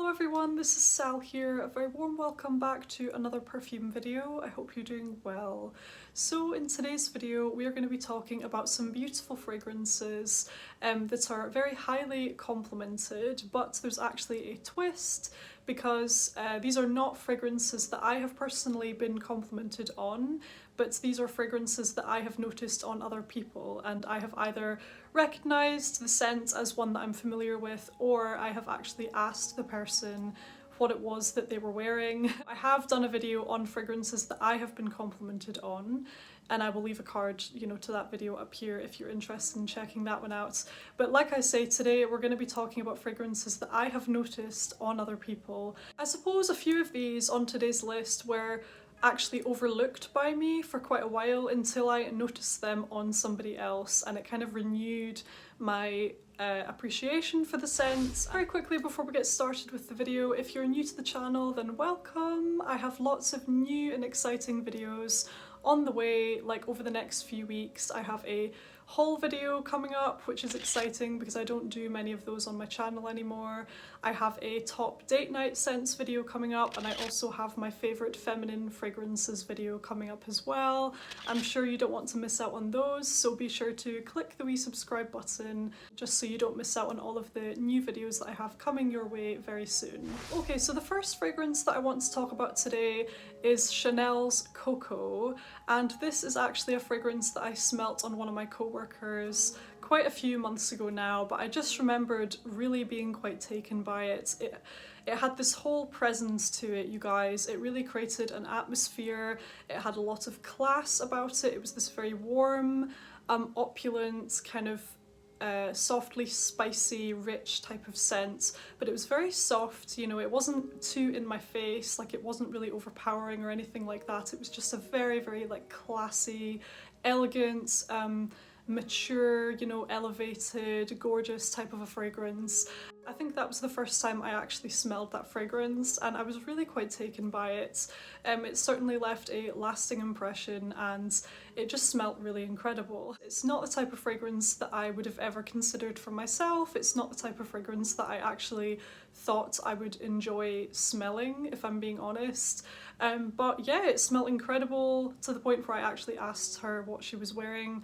Hello everyone, this is Sal here. A very warm welcome back to another perfume video. I hope you're doing well. So in today's video we are going to be talking about some beautiful fragrances that are very highly complimented, but there's actually a twist because these are not fragrances that I have personally been complimented on, but these are fragrances that I have noticed on other people, and I have either recognised the scent as one that I'm familiar with, or I have actually asked the person what it was that they were wearing. I have done a video on fragrances that I have been complimented on, and I will leave a card, to that video up here if you're interested in checking that one out. But like I say, today we're going to be talking about fragrances that I have noticed on other people. I suppose a few of these on today's list were actually overlooked by me for quite a while until I noticed them on somebody else, and it kind of renewed my appreciation for the scent. Very quickly before we get started with the video, if you're new to the channel then welcome. I have lots of new and exciting videos on the way, like over the next few weeks. I have a haul video coming up, which is exciting because I don't do many of those on my channel anymore. I have a top date night scents video coming up, and I also have my favourite feminine fragrances video coming up as well. I'm sure you don't want to miss out on those, so be sure to click the wee subscribe button just so you don't miss out on all of the new videos that I have coming your way very soon. Okay, so the first fragrance that I want to talk about today is Chanel's Coco, and this is actually a fragrance that I smelt on one of my co-workers quite a few months ago now, but I just remembered really being quite taken by it. It had this whole presence to it, you guys. It really created an atmosphere. It had a lot of class about it. It was this very warm, opulent, kind of softly spicy, rich type of scent, but it was very soft, it wasn't too in my face, like it wasn't really overpowering or anything like that. It was just a very, very like classy, elegant, mature, elevated, gorgeous type of a fragrance. I think that was the first time I actually smelled that fragrance, and I was really quite taken by it. It certainly left a lasting impression, and it just smelled really incredible. It's not the type of fragrance that I would have ever considered for myself. It's not the type of fragrance that I actually thought I would enjoy smelling, if I'm being honest. But yeah, it smelled incredible to the point where I actually asked her what she was wearing.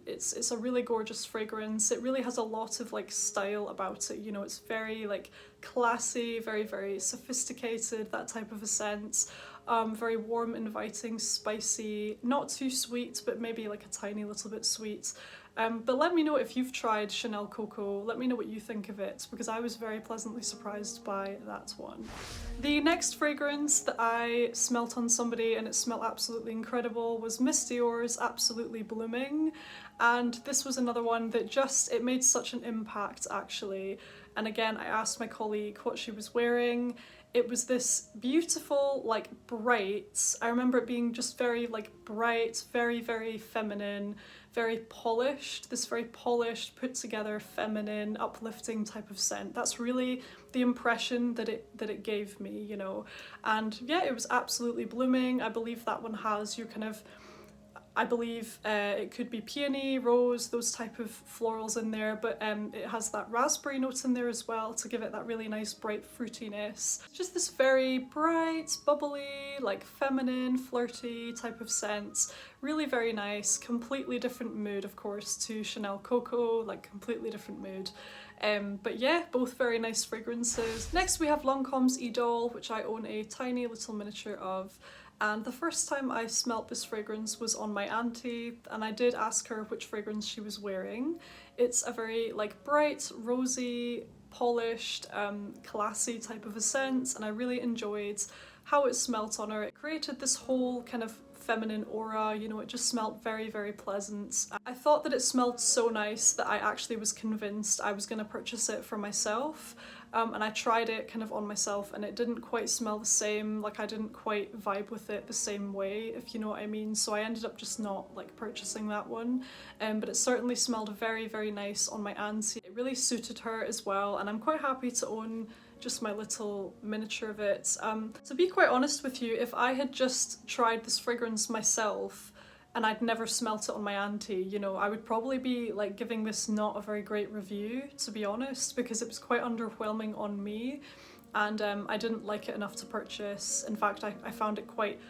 It's a really gorgeous fragrance. It really has a lot of like style about it, it's very like classy, very, very sophisticated, that type of a scent. Very warm, inviting, spicy, not too sweet, but maybe like a tiny little bit sweet. But let me know if you've tried Chanel Coco. Let me know what you think of it, because I was very pleasantly surprised by that one. The next fragrance that I smelt on somebody, and it smelled absolutely incredible, was Miss Dior's Absolutely Blooming. And this was another one that it made such an impact actually. And again, I asked my colleague what she was wearing. It was this beautiful, like bright, I remember it being just very like bright, very, very feminine, very polished, this very polished, put together, feminine, uplifting type of scent. That's really the impression that it gave me, And yeah, it was absolutely blooming. I believe that one has your kind of, it could be peony, rose, those type of florals in there, but it has that raspberry note in there as well to give it that really nice bright fruitiness. Just this very bright, bubbly, like feminine, flirty type of scent. Really very nice, completely different mood of course to Chanel Coco, like completely different mood. But yeah, both very nice fragrances. Next we have Lancome's E Doll, which I own a tiny little miniature of. And the first time I smelt this fragrance was on my auntie, and I did ask her which fragrance she was wearing. It's a very like bright, rosy, polished, classy type of a scent, and I really enjoyed how it smelt on her. It created this whole kind of feminine aura, it just smelled very, very pleasant. I thought that it smelled so nice that I actually was convinced I was going to purchase it for myself. And I tried it kind of on myself, and it didn't quite smell the same, like I didn't quite vibe with it the same way, if you know what I mean. So I ended up just not like purchasing that one. But it certainly smelled very, very nice on my auntie. It really suited her as well, and I'm quite happy to own just my little miniature of it. To be quite honest with you, if I had just tried this fragrance myself and I'd never smelt it on my auntie, I would probably be like giving this not a very great review, to be honest, because it was quite underwhelming on me. and I didn't like it enough to purchase. In fact, I found it quite,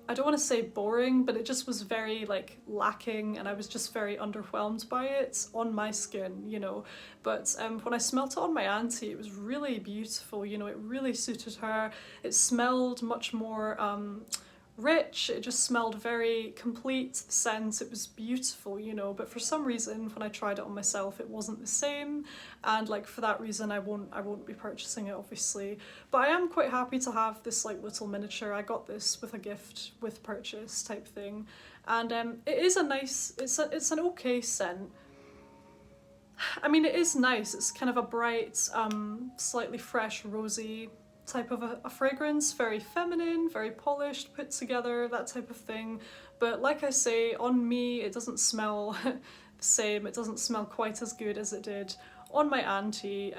I don't want to say boring, but it just was very like lacking, and I was just very underwhelmed by it on my skin, you know. But when I smelt it on my auntie, it was really beautiful, you know, it really suited her. It smelled much more rich, it just smelled very complete, the scent, it was beautiful, you know. But for some reason when I tried it on myself it wasn't the same, and like for that reason I won't be purchasing it, obviously. But I am quite happy to have this like little miniature. I got this with a gift with purchase type thing, and it is a nice, it's an okay scent. I mean, it is nice, it's kind of a bright, slightly fresh, rosy type of a fragrance, very feminine, very polished, put together, that type of thing. But like I say, on me it doesn't smell the same, it doesn't smell quite as good as it did on my auntie,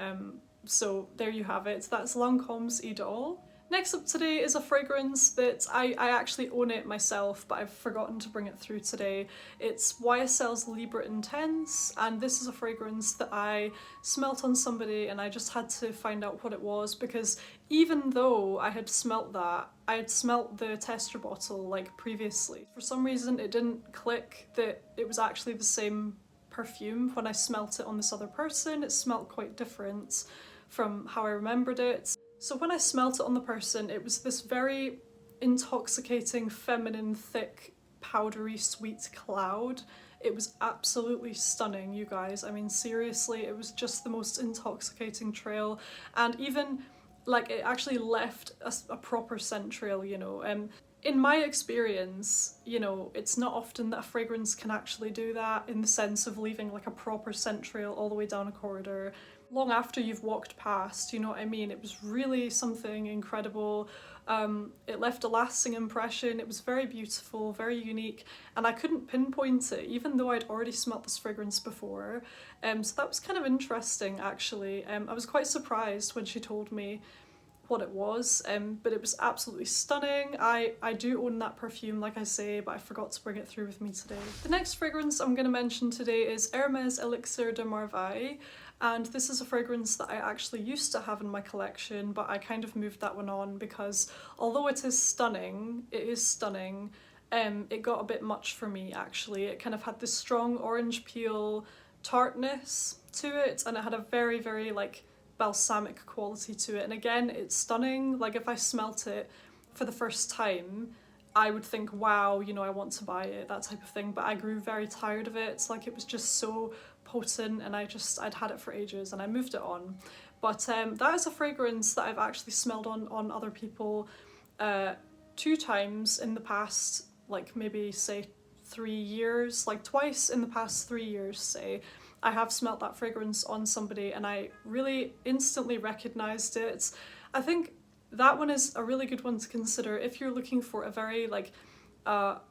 so there you have it. That's Lancome's E Doll. Next up today is a fragrance that I actually own it myself, but I've forgotten to bring it through today. It's YSL's Libra Intense, and this is a fragrance that I smelt on somebody and I just had to find out what it was, because even though I had smelt that, I had smelt the tester bottle like previously. For some reason it didn't click that it was actually the same perfume when I smelt it on this other person. It smelt quite different from how I remembered it. So when I smelt it on the person, it was this very intoxicating, feminine, thick, powdery, sweet cloud. It was absolutely stunning, you guys. I mean, seriously, it was just the most intoxicating trail. And even, like, it actually left a proper scent trail, you know. In my experience, you know, it's not often that a fragrance can actually do that, in the sense of leaving like a proper scent trail all the way down a corridor long after you've walked past, you know what I mean? It was really something incredible. It left a lasting impression. It was very beautiful, very unique, and I couldn't pinpoint it even though I'd already smelt this fragrance before. So that was kind of interesting, actually. I was quite surprised when she told me what it was, but it was absolutely stunning. I do own that perfume, like I say, but I forgot to bring it through with me today. The next fragrance I'm going to mention today is Hermes Elixir de Marveilleux, and this is a fragrance that I actually used to have in my collection, but I kind of moved that one on because although it is stunning, it got a bit much for me, actually. It kind of had this strong orange peel tartness to it, and it had a very, very like balsamic quality to it. And again, it's stunning. Like, if I smelt it for the first time, I would think, wow, you know, I want to buy it, that type of thing. But I grew very tired of it. It's like it was just so potent, and I'd had it for ages and I moved it on. But that is a fragrance that I've actually smelled on other people 2 times in the past, like maybe say 3 years, like twice in the past 3 years, say. I have smelt that fragrance on somebody and I really instantly recognised it. I think that one is a really good one to consider if you're looking for a very like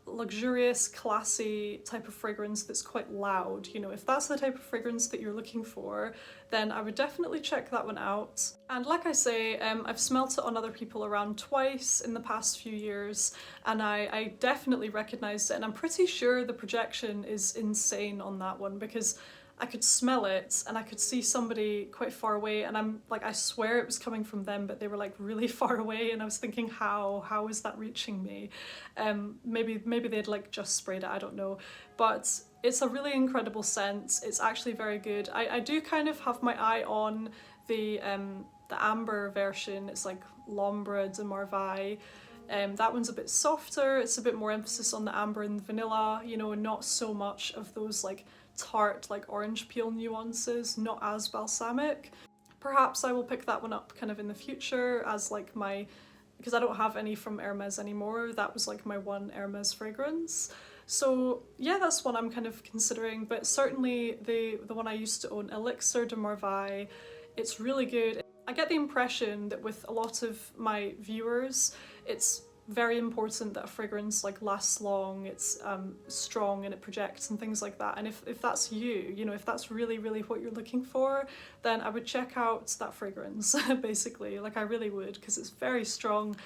luxurious, classy type of fragrance that's quite loud. You know, if that's the type of fragrance that you're looking for, then I would definitely check that one out. And like I say, I've smelt it on other people around twice in the past few years, and I definitely recognised it, and I'm pretty sure the projection is insane on that one, because I could smell it and I could see somebody quite far away, and I'm like, I swear it was coming from them, but they were like really far away, and I was thinking, how is that reaching me? Maybe they'd like just sprayed it, I don't know. But it's a really incredible scent. It's actually very good. I do kind of have my eye on the amber version. It's like L'Ombre de Marveilleux. That one's a bit softer. It's a bit more emphasis on the amber and vanilla, you know, and not so much of those like tart, like orange peel nuances, not as balsamic. Perhaps I will pick that one up kind of in the future as like my, because I don't have any from Hermes anymore. That was like my one Hermes fragrance. So yeah, that's one I'm kind of considering, but certainly the one I used to own, Elixir de Marveilleux, it's really good. I get the impression that with a lot of my viewers, it's very important that a fragrance like lasts long, it's strong and it projects and things like that. And if that's you, you know, if that's really what you're looking for, then I would check out that fragrance basically. Like, I really would, because it's very strong.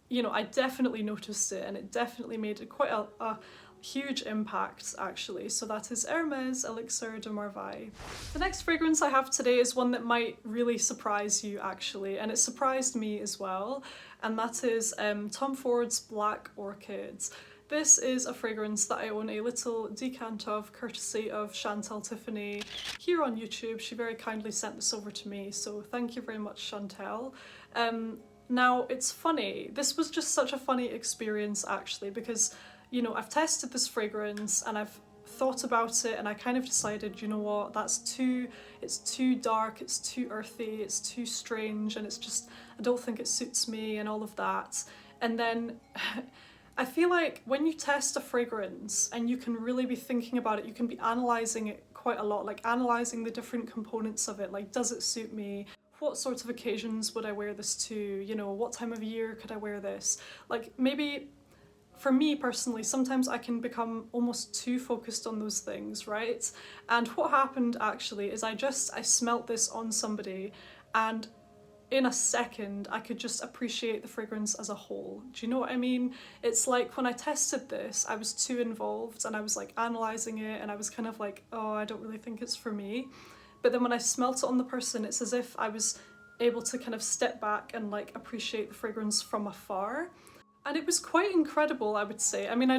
You know, I definitely noticed it, and it definitely made it quite a huge impact actually. So that is Hermes Elixir de Merveille. The next fragrance I have today is one that might really surprise you actually, and it surprised me as well, and that is Tom Ford's Black Orchid. This is a fragrance that I own a little decant of, courtesy of Chantal Tiffany here on YouTube. She very kindly sent this over to me, so thank you very much, Chantal. Now, it's funny, this was just such a funny experience actually, because, you know, I've tested this fragrance and I've thought about it and I kind of decided, you know what, it's too dark, it's too earthy, it's too strange, and it's just, I don't think it suits me and all of that. And then I feel like when you test a fragrance and you can really be thinking about it, you can be analysing it quite a lot, like analysing the different components of it, like does it suit me? What sorts of occasions would I wear this to? You know, what time of year could I wear this? Like maybe, for me personally, sometimes I can become almost too focused on those things, right? And what happened actually is I smelt this on somebody, and in a second I could just appreciate the fragrance as a whole. Do you know what I mean? It's like when I tested this, I was too involved and I was like analysing it and I was kind of like, oh, I don't really think it's for me. But then when I smelt it on the person, it's as if I was able to kind of step back and like appreciate the fragrance from afar. And it was quite incredible, I would say. I mean, I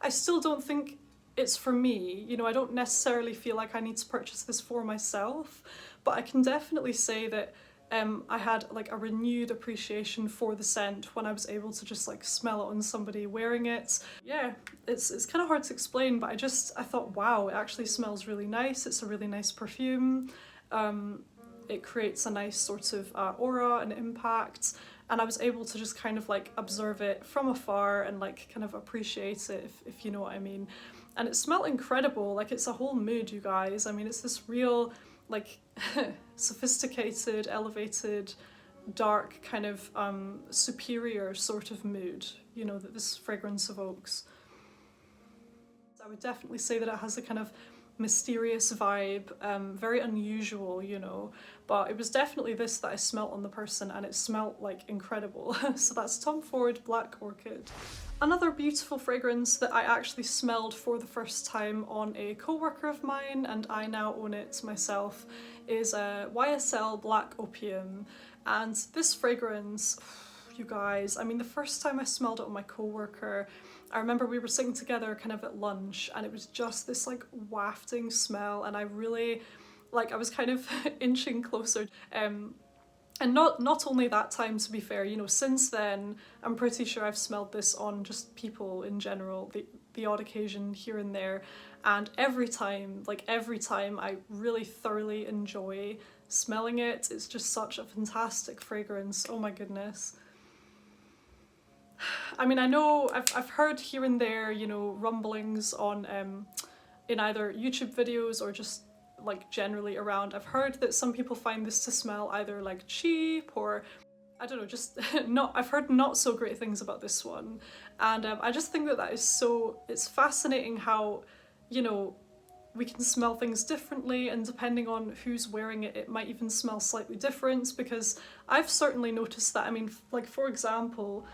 still don't think it's for me. You know, I don't necessarily feel like I need to purchase this for myself, but I can definitely say that I had like a renewed appreciation for the scent when I was able to just like smell it on somebody wearing it. Yeah, it's kind of hard to explain, but I thought, wow, it actually smells really nice. It's a really nice perfume. It creates a nice sort of aura and impact, and I was able to just kind of like observe it from afar and like kind of appreciate it, if you know what I mean. And it smelled incredible, like it's a whole mood, you guys. I mean, it's this real like sophisticated, elevated, dark kind of superior sort of mood, you know, that this fragrance evokes. I would definitely say that it has a kind of mysterious vibe, very unusual, you know, but it was definitely this that I smelt on the person, and it smelt like incredible. So that's Tom Ford Black Orchid. Another beautiful fragrance that I actually smelled for the first time on a co-worker of mine, and I now own it myself, is YSL Black Opium. And this fragrance, you guys, I mean, the first time I smelled it on my co-worker, I remember we were sitting together kind of at lunch, and it was just this like wafting smell, and I really, like, I was kind of inching closer. And not only that time, to be fair, you know, since then, I'm pretty sure I've smelled this on just people in general, the odd occasion here and there, and every time I really thoroughly enjoy smelling it. It's just such a fantastic fragrance, oh my goodness. I mean, I know I've heard here and there, you know, rumblings on in either YouTube videos or just like generally around. I've heard that some people find this to smell either like cheap or, I don't know, just I've heard not so great things about this one. And I just think that is so, it's fascinating how, you know, we can smell things differently, and depending on who's wearing it, it might even smell slightly different, because I've certainly noticed that. I mean, like for example,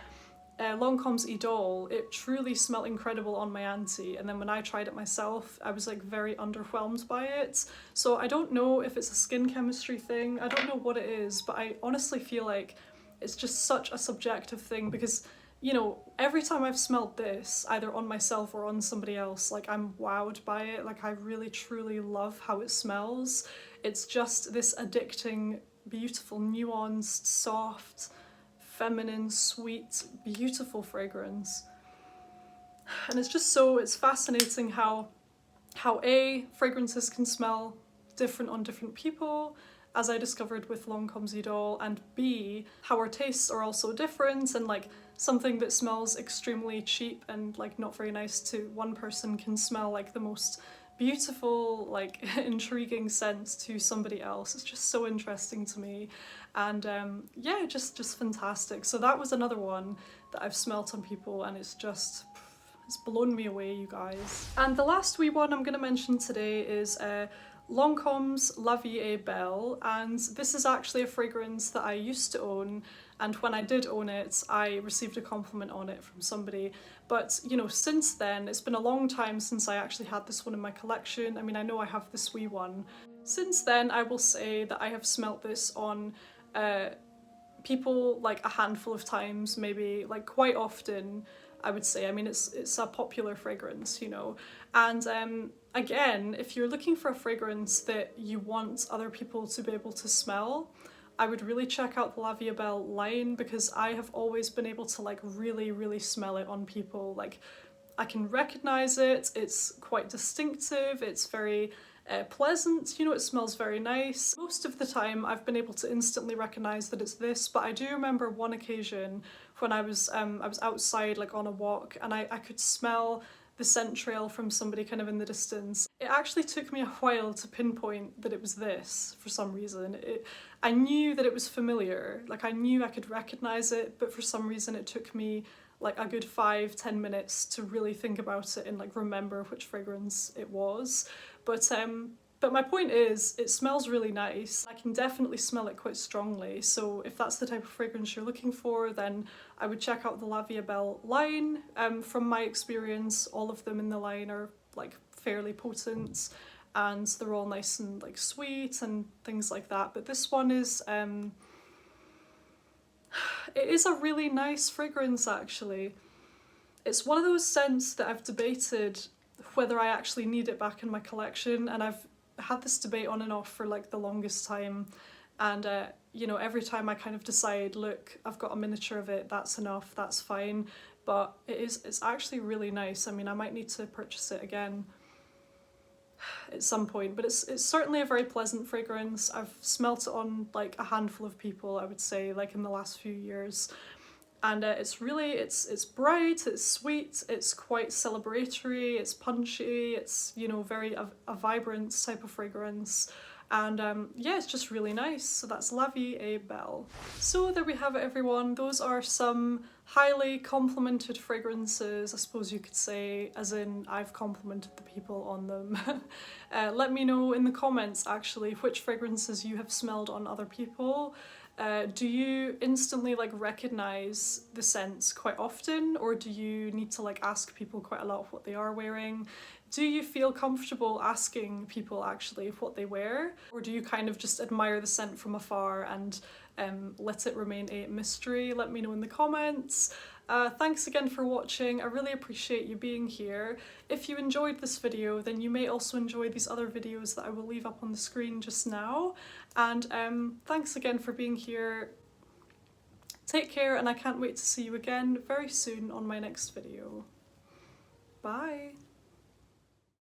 Lancome's E Doll, it truly smelled incredible on my auntie, and then when I tried it myself, I was like very underwhelmed by it. So I don't know if it's a skin chemistry thing, I don't know what it is, but I honestly feel like it's just such a subjective thing, because, you know, every time I've smelled this, either on myself or on somebody else, like I'm wowed by it. Like I really truly love how it smells. It's just this addicting, beautiful, nuanced, soft, feminine, sweet, beautiful fragrance. And it's just so, it's fascinating how A, fragrances can smell different on different people, as I discovered with Lancome's E Doll, and B, how our tastes are also different, and like something that smells extremely cheap and like not very nice to one person can smell like the most beautiful, like intriguing scent to somebody else. It's just so interesting to me, and yeah, just fantastic. So that was another one that I've smelt on people, and it's blown me away, you guys. And the last wee one I'm going to mention today is Lancome's La Vie est Belle, and this is actually a fragrance that I used to own, and when I did own it, I received a compliment on it from somebody. But you know, since then, it's been a long time since I actually had this one in my collection. I mean, I know I have this wee one. Since then, I will say that I have smelt this on people like a handful of times, maybe like quite often, I would say. I mean, it's a popular fragrance, you know. And again, if you're looking for a fragrance that you want other people to be able to smell, I would really check out the La Vie est Belle line, because I have always been able to like really smell it on people. Like, I can recognize it, it's quite distinctive, it's very pleasant, you know, it smells very nice. Most of the time I've been able to instantly recognize that it's this, but I do remember one occasion when I was outside like on a walk, and I could smell the scent trail from somebody kind of in the distance. It actually took me a while to pinpoint that it was this for some reason. I knew that it was familiar, like I knew I could recognize it, but for some reason it took me like a good 5-10 minutes to really think about it and like remember which fragrance it was. But my point is, it smells really nice. I can definitely smell it quite strongly, so if that's the type of fragrance you're looking for, then I would check out the La Vie est Belle line. From my experience, all of them in the line are like fairly potent, and they're all nice and like sweet and things like that. But this one is, it is a really nice fragrance actually. It's one of those scents that I've debated whether I actually need it back in my collection, and I've had this debate on and off for like the longest time, and you know, every time I kind of decide, look, I've got a miniature of it, that's enough, that's fine. But it's actually really nice. I mean, I might need to purchase it again at some point, but it's certainly a very pleasant fragrance. I've smelt it on like a handful of people, I would say, like in the last few years. And it's really, it's bright, it's sweet, it's quite celebratory, it's punchy, it's, you know, very a vibrant type of fragrance. And yeah, it's just really nice. So that's La Vie est Belle. So there we have it, everyone. Those are some highly complimented fragrances, I suppose you could say, as in I've complimented the people on them. Let me know in the comments actually which fragrances you have smelled on other people. Do you instantly like recognize the scents quite often, or do you need to like ask people quite a lot what they are wearing? Do you feel comfortable asking people actually what they wear, or do you kind of just admire the scent from afar and let it remain a mystery? Let me know in the comments. Thanks again for watching. I really appreciate you being here. If you enjoyed this video, then you may also enjoy these other videos that I will leave up on the screen just now. And thanks again for being here. Take care, and I can't wait to see you again very soon on my next video. Bye!